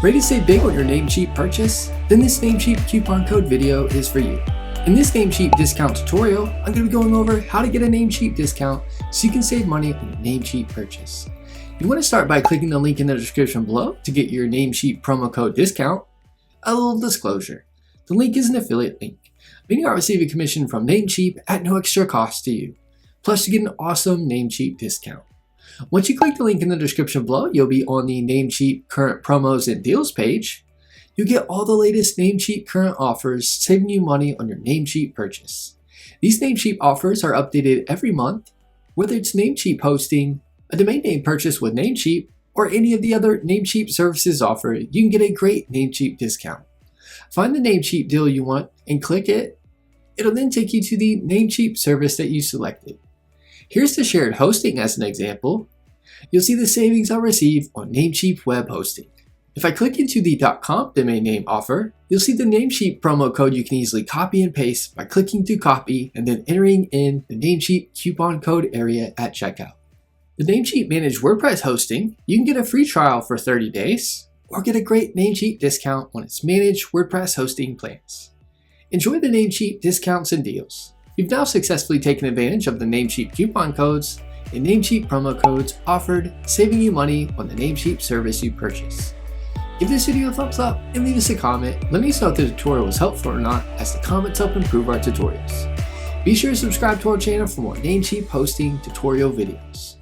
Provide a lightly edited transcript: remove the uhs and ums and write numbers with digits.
Ready to save big on your Namecheap purchase? Then this Namecheap coupon code video is for you. In this Namecheap discount tutorial, I'm going to be going over how to get a Namecheap discount so you can save money on your Namecheap purchase. You want to start by clicking the link in the description below to get your Namecheap promo code discount. A little disclosure, the link is an affiliate link, meaning I'll receive a commission from Namecheap at no extra cost to you. Plus you get an awesome Namecheap discount. Once you click the link in the description below, you'll be on the Namecheap current promos and deals page. You'll get all the latest Namecheap current offers, saving you money on your Namecheap purchase. These Namecheap offers are updated every month, whether it's Namecheap hosting, a domain name purchase with Namecheap, or any of the other Namecheap services offered. You can get a great Namecheap discount. Find the Namecheap deal you want and click it. It'll then take you to the Namecheap service that you selected. Here's the shared hosting as an example. You'll see the savings I'll receive on Namecheap web hosting. If I click into the .com domain name offer, you'll see the Namecheap promo code you can easily copy and paste by clicking to copy and then entering in the Namecheap coupon code area at checkout. The Namecheap managed WordPress hosting, you can get a free trial for 30 days or get a great Namecheap discount on its managed WordPress hosting plans. Enjoy the Namecheap discounts and deals. You've now successfully taken advantage of the Namecheap coupon codes and Namecheap promo codes offered, saving you money on the Namecheap service you purchase. Give this video a thumbs up and leave us a comment. Let me know if the tutorial was helpful or not, as the comments help improve our tutorials. Be sure to subscribe to our channel for more Namecheap hosting tutorial videos.